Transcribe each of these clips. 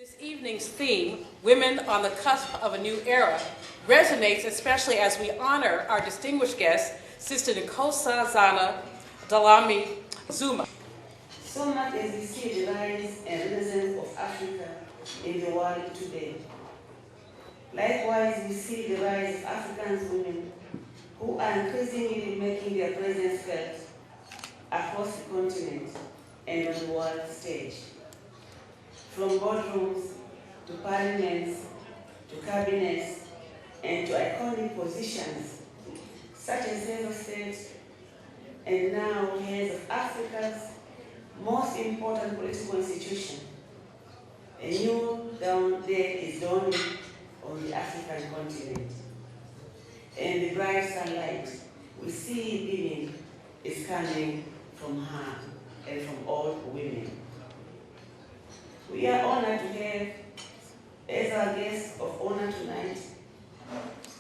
This evening's theme, Women on the Cusp of a New Era, resonates especially as we honor our distinguished guest, Sister Nkosazana Dlimini Zuma. So much as we see the rise and renaissance of Africa in the world today. Likewise, we see the rise of African women who are increasingly making their presence felt across the continent and on the world stage. From boardrooms to parliaments to cabinets and to iconic positions such as head of state and now heads of Africa's most important political institution. A new day is dawning on the African continent. And the bright sunlight we see beaming is coming from her and from all women. We are honored to have as our guest of honor tonight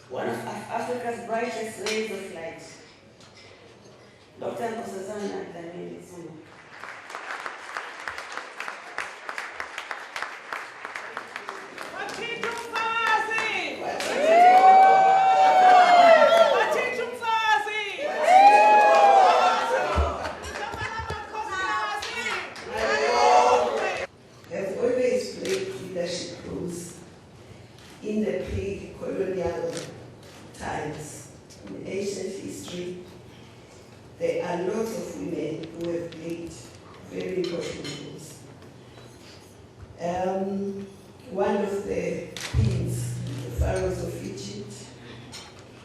one of Africa's brightest rays of light, Dr. Nkosazana Dlimini Zuma. In the pre-colonial times, in ancient history, there are lots of women who have played very important roles. One of the queens, the pharaohs of Egypt,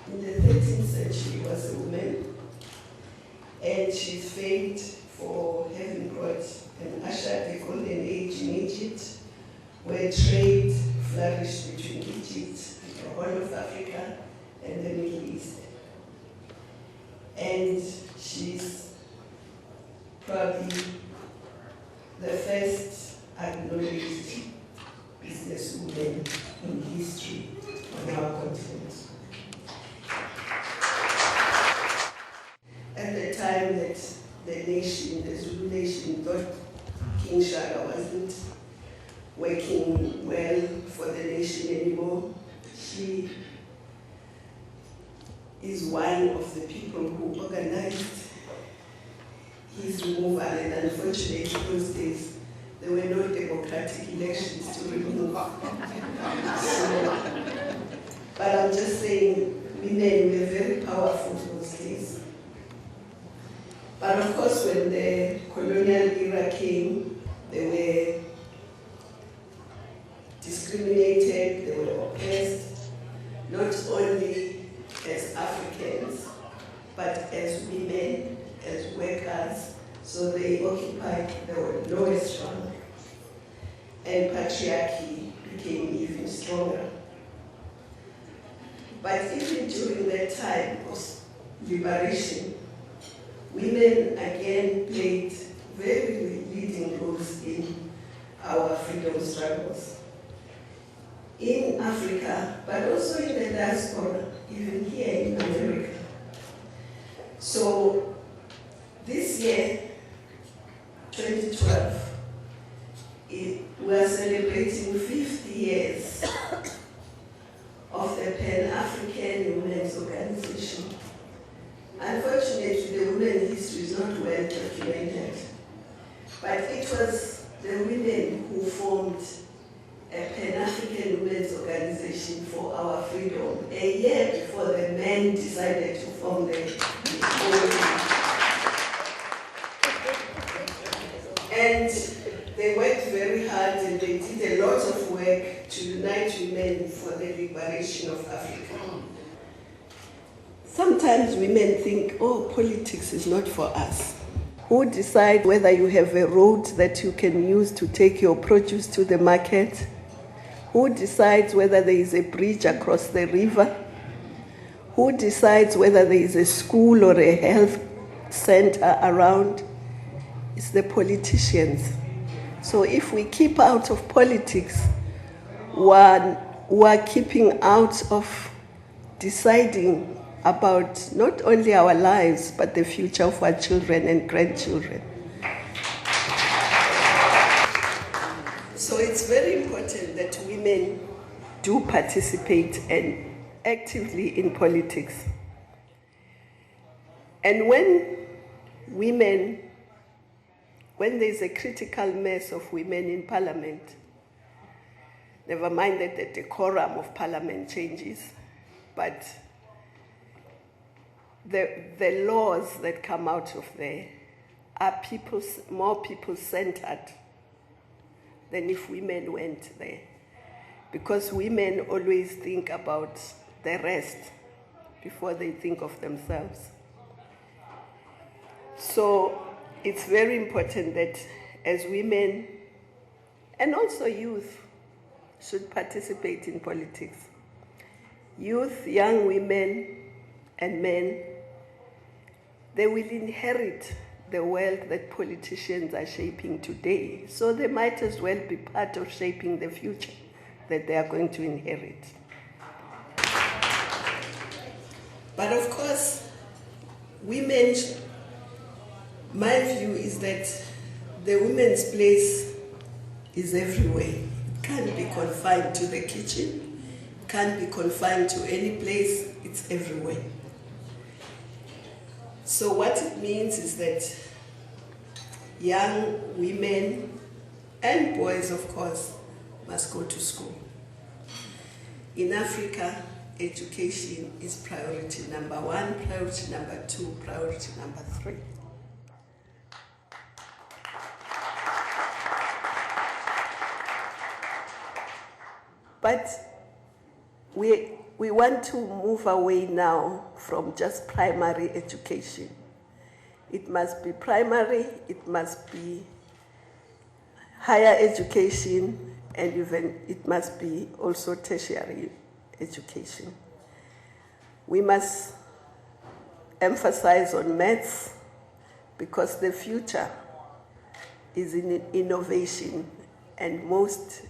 in the 13th century was a woman, and she's famed for having brought and ushered the golden age in Egypt, where trade flourished between Egypt, the whole of Africa, and the Middle East. And she's probably the first acknowledged businesswoman in history on our continent. At the time that the nation, the Zulu nation, thought King Shaka wasn't working well for the nation anymore, she is one of the people who organized his removal, and unfortunately in those days there were no democratic elections to remove. But I'm just saying, women were very powerful those days. But of course when the colonial era came, they were discriminated, they were oppressed, not only as Africans, but as women, as workers, so they occupied the lowest rung, and patriarchy became even stronger. But even during that time of liberation, women again played very leading roles in our freedom struggles. In Africa, but also in the diaspora, even here in America. So this year, 2012, we are celebrating 50 years of the Pan-African Women's Organization. Unfortunately, the women's history is not well documented, but it was the women who formed a Pan-African Women's Organization for our freedom, a year before the men decided to form the And they worked very hard and they did a lot of work to unite women for the liberation of Africa. Sometimes women think, oh, politics is not for us. Who decides whether you have a road that you can use to take your produce to the market? Who decides whether there is a bridge across the river? Who decides whether there is a school or a health center around? It's the politicians. So if we keep out of politics, we're keeping out of deciding about not only our lives, but the future of our children and grandchildren. So it's very important important that women do participate and actively in politics. And when there's a critical mass of women in parliament, never mind that the decorum of parliament changes, but the laws that come out of there are more people-centered than if women went there. Because women always think about the rest before they think of themselves. So it's very important that as women and also youth should participate in politics. Youth, young women and men, they will inherit the world that politicians are shaping today. So they might as well be part of shaping the future that they are going to inherit. But of course, women, my view is that the women's place is everywhere. It can't be confined to the kitchen, can't be confined to any place, it's everywhere. So what it means is that young women and boys, of course, must go to school. In Africa, education is priority number 1, priority number 2, priority number 3. But we want to move away now from just primary education. It must be primary, it must be higher education, and even it must be also tertiary education. We must emphasize on maths because the future is in innovation, and most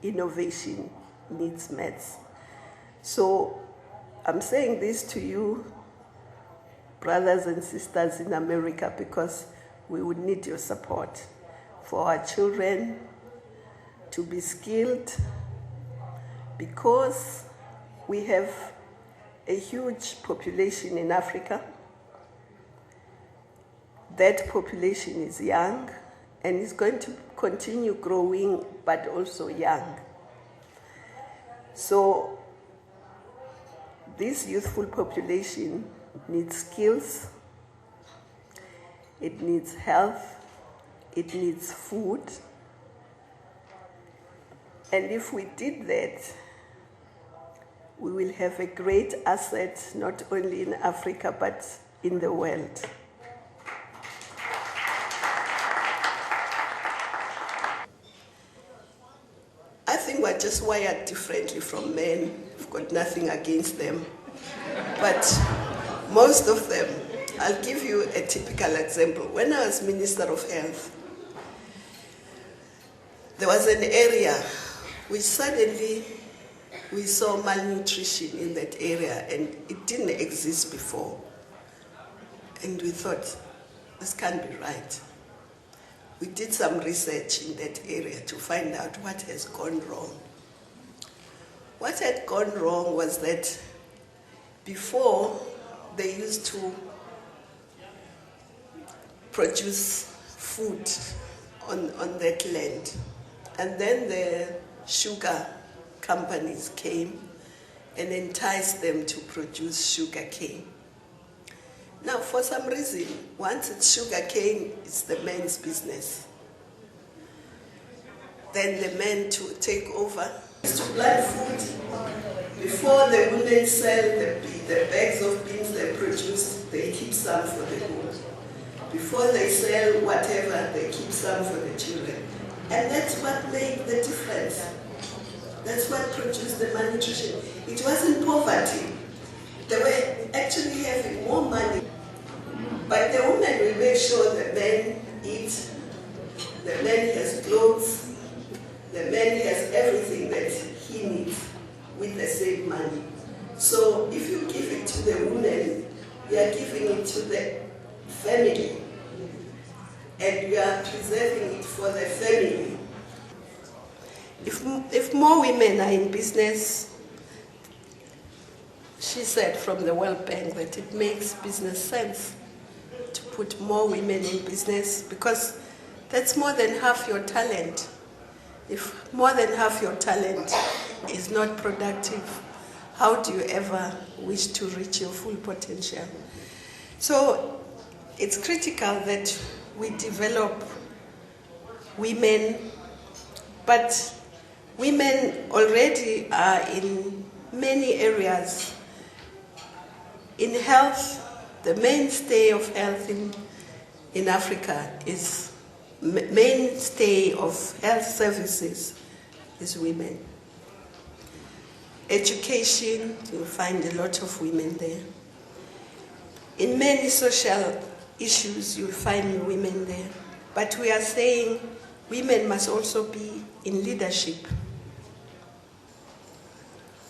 innovation needs maths. So I'm saying this to you, brothers and sisters in America, because we would need your support for our children to be skilled, because we have a huge population in Africa. That population is young and is going to continue growing, but also young. So this youthful population needs skills, it needs health, it needs food. And if we did that, we will have a great asset, not only in Africa, but in the world. I think we're just wired differently from men. I've got nothing against them. But most of them, I'll give you a typical example. When I was Minister of Health, there was an area which suddenly we saw malnutrition in that area, and it didn't exist before. And we thought, this can't be right. We did some research in that area to find out what has gone wrong. What had gone wrong was that before, they used to produce food on that land. And then the sugar companies came and enticed them to produce sugar cane. Now, for some reason, once it's sugar cane, it's the men's business. Then the men to take over. To plant food, before the women sell the bags of beans they produce, they keep some for the women. Before they sell whatever, they keep some for the children. And that's what made the difference. That's what produced the malnutrition. It wasn't poverty. They were actually having more money. But the women will make sure the men eat, the man has clothes, the man has everything that he needs with the same money. So if you give it to the woman, you are giving it to the family. And you are preserving it for the family. if more women are in business, she said from the World Bank that it makes business sense to put more women in business because that's more than half your talent. If more than half your talent is not productive, how do you ever wish to reach your full potential? So it's critical that we develop women, but women already are in many areas. In health, the mainstay of health in Africa is mainstay of health services is women. Education, you'll find a lot of women there. In many social issues, you'll find women there. But we are saying women must also be in leadership.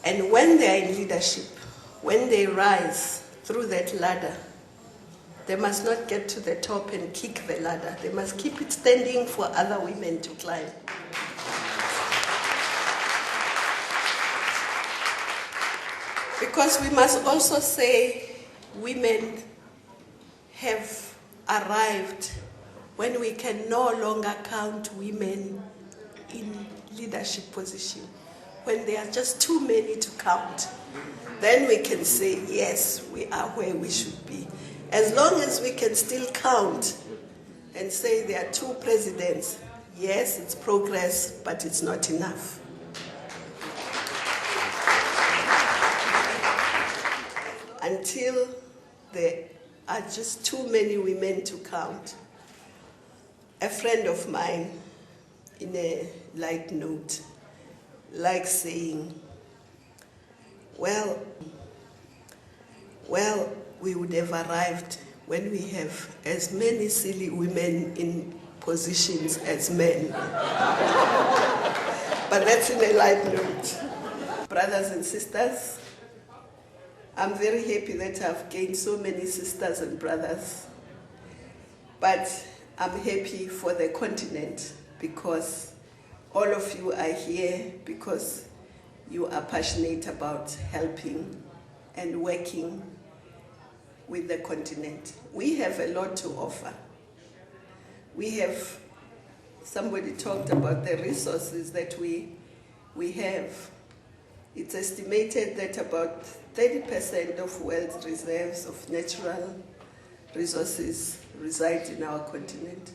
And when they are in leadership, when they rise through that ladder, they must not get to the top and kick the ladder. They must keep it standing for other women to climb. Because we must also say women have arrived when we can no longer count women in leadership position. When there are just too many to count, then we can say, yes, we are where we should be. As long as we can still count and say there are 2 presidents, yes, it's progress, but it's not enough. Until there are just too many women to count. A friend of mine, in a light note, likes saying, well, we would have arrived when we have as many silly women in positions as men. But that's in a light note. Brothers and sisters, I'm very happy that I've gained so many sisters and brothers. But I'm happy for the continent because all of you are here because you are passionate about helping and working with the continent. We have a lot to offer. Somebody talked about the resources that we have. It's estimated that about 30% of world's reserves of natural resources reside in our continent.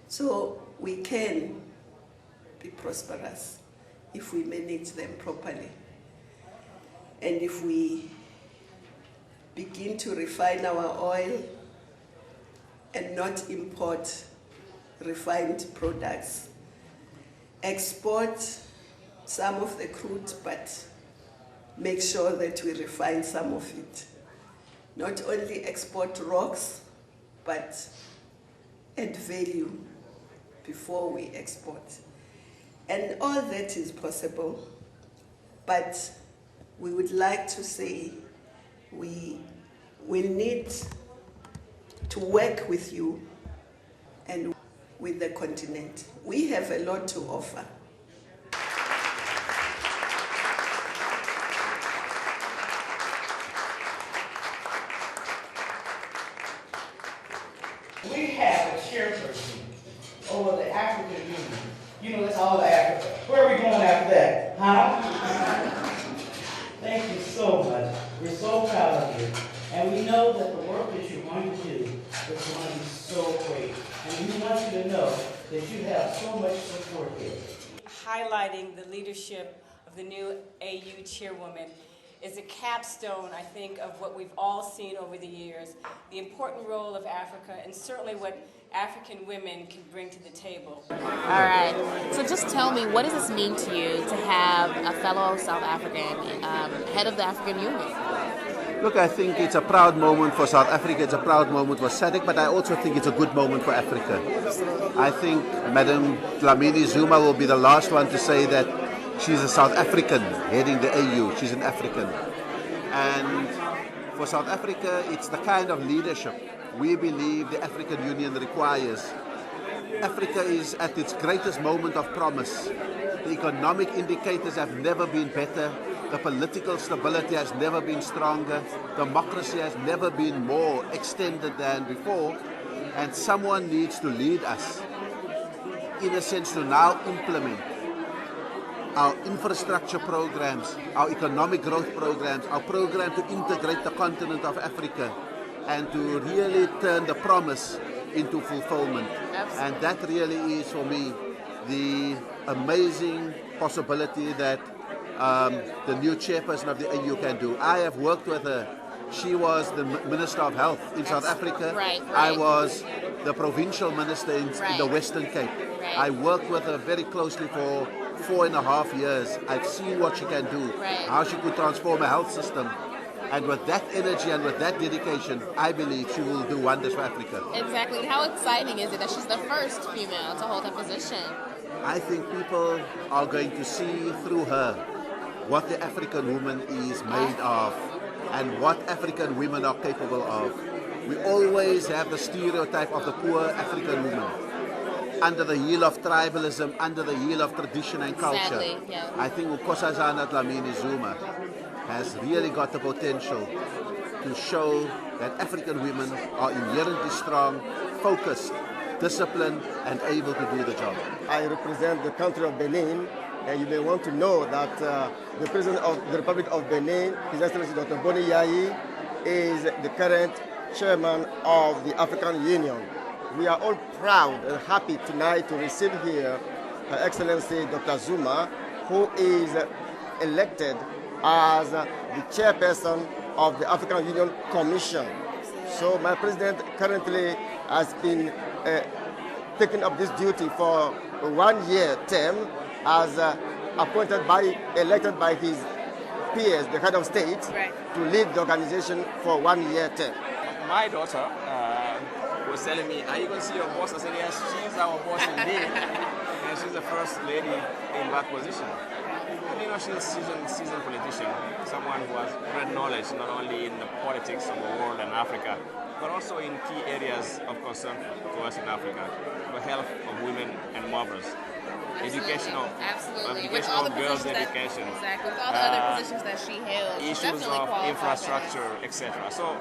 So we can be prosperous if we manage them properly. And if we begin to refine our oil and not import refined products, export some of the crude, but make sure that we refine some of it. Not only export rocks, but add value before we export. And all that is possible, but we would like to say we will need to work with you and with the continent. We have a lot to offer. We have a chairperson over the African Union. You know, that's all of Africa. Where are we going after that? Huh? Thank you so much. We're so proud of you. And we know that the work that you're going to do is going to be so great. And we want you to know that you have so much support here. Highlighting the leadership of the new AU chairwoman is a capstone, I think, of what we've all seen over the years, the important role of Africa, and certainly what African women can bring to the table. All right. So just tell me, what does this mean to you to have a fellow South African head of the African Union? Look, I think it's a proud moment for South Africa, it's a proud moment for SADC, but I also think it's a good moment for Africa. I think Madam Dlimini Zuma will be the last one to say that she's a South African heading the AU. She's an African. And for South Africa, it's the kind of leadership we believe the African Union requires. Africa is at its greatest moment of promise. The economic indicators have never been better. The political stability has never been stronger. Democracy has never been more extended than before. And someone needs to lead us, in a sense, to now implement our infrastructure programs, our economic growth programs, our program to integrate the continent of Africa, and to really turn the promise into fulfillment. Absolutely. And that really is, for me, the amazing possibility that the new chairperson of the AU can do. I have worked with her. She was the Minister of Health in South Africa. Right. I was the provincial minister in the Western Cape. Right. I worked with her very closely for 4.5 years. I've seen what she can do, how she could transform a health system. And with that energy and with that dedication, I believe she will do wonders for Africa. Exactly. And how exciting is it that she's the first female to hold that position? I think people are going to see through her what the African woman is made of and what African women are capable of. We always have the stereotype of the poor African woman under the heel of tribalism, under the heel of tradition and culture. Sadly, yeah. I think Nkosazana Dlimini Zuma has really got the potential to show that African women are inherently strong, focused, disciplined, and able to do the job. I represent the country of Benin, and you may want to know that the President of the Republic of Benin, His Excellency Dr. Boni Yayi, is the current chairman of the African Union. We are all proud and happy tonight to receive here Her Excellency Dr. Zuma, who is elected as the chairperson of the African Union Commission. So my president currently has been taking up this duty for a 1-year term as elected by his peers, the head of state, to lead the organization for 1-year term. My daughter was telling me, are you going to see your boss? I said, yes, she's our boss indeed. And she's the first lady in that position. And you know, she's a seasoned politician, someone who has great knowledge, not only in the politics of the world and Africa, but also in key areas of concern to us in Africa, the health of women and mothers. Educational, educational girls' education, Exactly, with all the other positions that she held, issues of infrastructure, etc. So